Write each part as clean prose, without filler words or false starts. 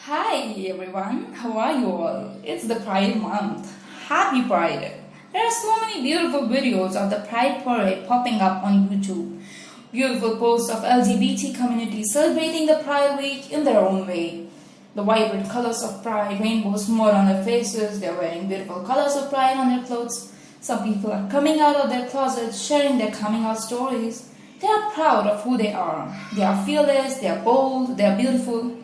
Hi everyone, how are you all? It's the Pride month. Happy Pride! There are so many beautiful videos of the Pride parade popping up on YouTube. Beautiful posts of LGBT communities celebrating the Pride week in their own way. The vibrant colors of Pride, rainbows more on their faces, they're wearing beautiful colors of Pride on their clothes. Some people are coming out of their closets, sharing their coming out stories. They are proud of who they are. They are fearless, they are bold, they are beautiful.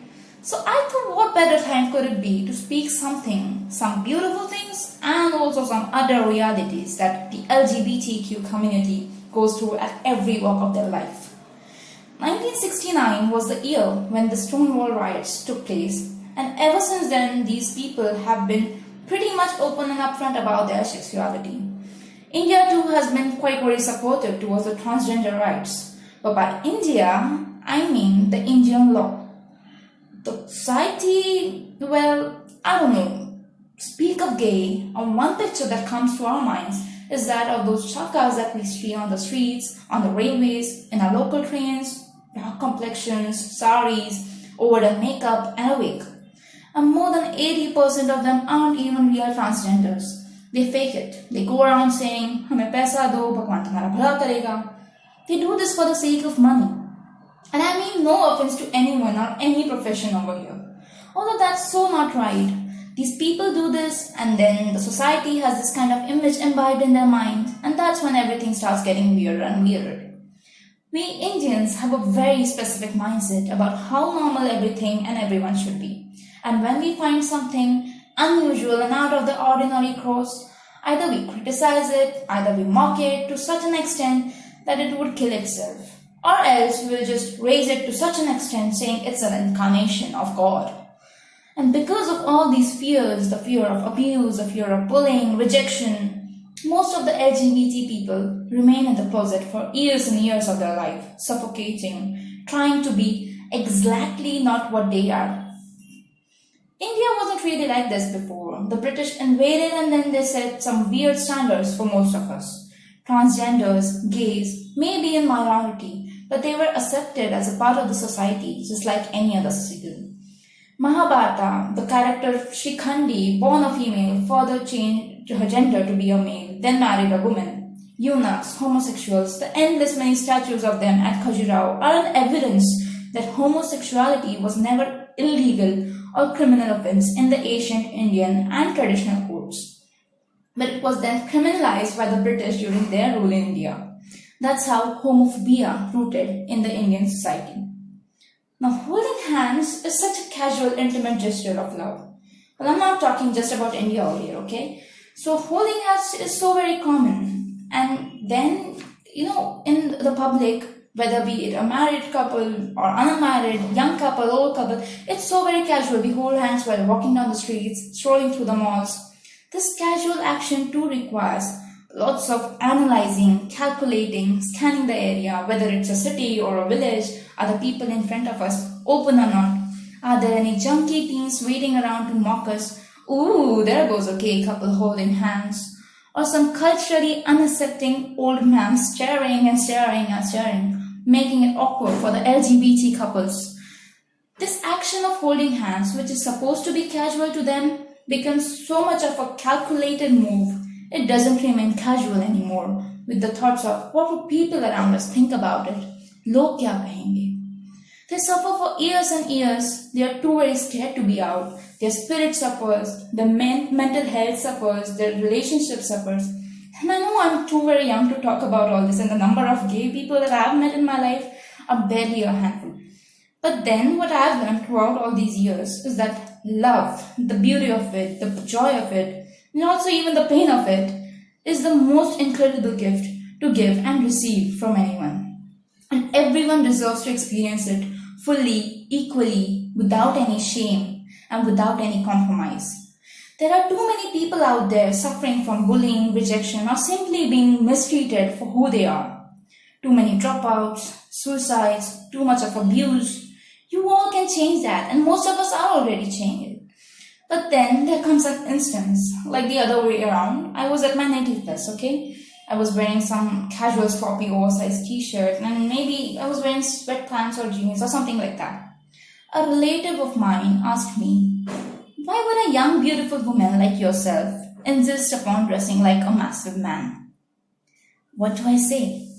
So I thought what better time could it be to speak some beautiful things and also some other realities that the LGBTQ community goes through at every walk of their life. 1969 was the year when the Stonewall Riots took place, and ever since then these people have been pretty much open and upfront about their sexuality. India too has been quite very supportive towards the transgender rights, but by India I mean the Indian law. The society, well, I don't know. Speak of gay, one picture that comes to our minds is that of those chakas that we see on the streets, on the railways, in our local trains, dark complexions, saris, overdone makeup, and a wig. And more than 80% of them aren't even real transgenders. They fake it. They go around saying, "Hame paisa do, Bhagwan tumhara bhala karega." They do this for the sake of money. And I mean no offense to anyone or any profession over here. Although that's so not right. These people do this and then the society has this kind of image imbibed in their mind, and that's when everything starts getting weirder and weirder. We Indians have a very specific mindset about how normal everything and everyone should be. And when we find something unusual and out of the ordinary course, either we criticize it, either we mock it to such an extent that it would kill itself. Or else we'll just raise it to such an extent saying it's an incarnation of God. And because of all these fears, the fear of abuse, the fear of bullying, rejection, most of the LGBT people remain in the closet for years and years of their life, suffocating, trying to be exactly not what they are. India wasn't really like this before. The British invaded and then they set some weird standards for most of us. Transgenders, gays, may be in minority, but they were accepted as a part of the society, just like any other citizen. Mahabharata, the character Shikhandi, born a female, further changed her gender to be a male, then married a woman. Eunuchs, homosexuals, the endless many statues of them at Khajuraho are an evidence that homosexuality was never illegal or criminal offense in the ancient Indian and traditional courts. But it was then criminalized by the British during their rule in India. That's how homophobia rooted in the Indian society. Now, holding hands is such a casual, intimate gesture of love. Well, I'm not talking just about India over here, okay? So, holding hands is so very common. And then, in the public, whether be it a married couple or unmarried, young couple, old couple, it's so very casual. We hold hands while walking down the streets, strolling through the malls. This casual action too requires lots of analyzing, calculating, scanning the area, whether it's a city or a village. Are the people in front of us open or not? Are there any junky teens waiting around to mock us? Ooh, there goes a gay couple holding hands. Or some culturally unaccepting old man staring and staring and staring, making it awkward for the LGBT couples. This action of holding hands, which is supposed to be casual to them, becomes so much of a calculated move. It doesn't remain casual anymore with the thoughts of what would people around us think about it. Log kya kahenge? They suffer for years and years. They are too very scared to be out. Their spirit suffers. Their mental health suffers. Their relationship suffers. And I know I'm too very young to talk about all this, and the number of gay people that I've met in my life are barely a handful. But then what I've learned throughout all these years is that love, the beauty of it, the joy of it, and also even the pain of it, is the most incredible gift to give and receive from anyone. And everyone deserves to experience it fully, equally, without any shame and without any compromise. There are too many people out there suffering from bullying, rejection, or simply being mistreated for who they are. Too many dropouts, suicides, too much of abuse. You all can change that, and most of us are already changing it. But then there comes an instance, like the other way around. I was at my native place, okay? I was wearing some casual sloppy oversized t-shirt, and maybe I was wearing sweatpants or jeans or something like that. A relative of mine asked me, why would a young, beautiful woman like yourself insist upon dressing like a massive man? What do I say?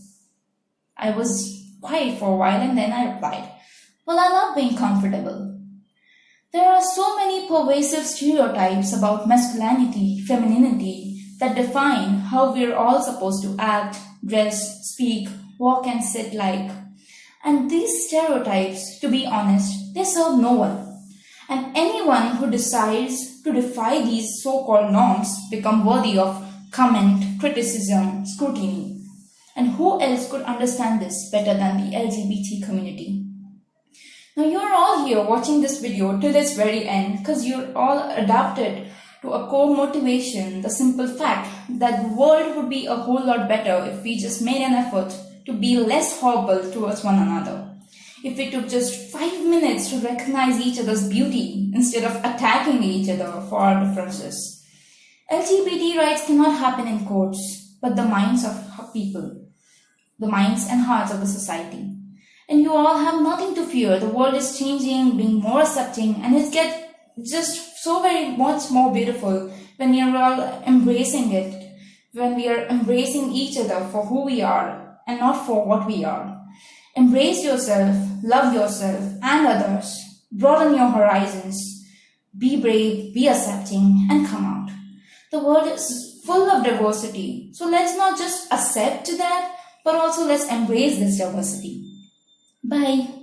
I was quiet for a while and then I replied, well, I love being comfortable. There are so many pervasive stereotypes about masculinity, femininity that define how we're all supposed to act, dress, speak, walk, and sit like. And these stereotypes, to be honest, they serve no one. And anyone who decides to defy these so-called norms become worthy of comment, criticism, scrutiny. And who else could understand this better than the LGBT community? Now you're all here watching this video till its very end because you're all adapted to a core motivation, the simple fact that the world would be a whole lot better if we just made an effort to be less horrible towards one another. If we took just 5 minutes to recognize each other's beauty instead of attacking each other for our differences. LGBT rights cannot happen in courts, but the minds of people, the minds and hearts of the society. And you all have nothing to fear. The world is changing, being more accepting, and it gets just so very much more beautiful when we are all embracing it, when we are embracing each other for who we are and not for what we are. Embrace yourself, love yourself and others, broaden your horizons, be brave, be accepting, and come out. The world is full of diversity, so let's not just accept that, but also let's embrace this diversity. Bye.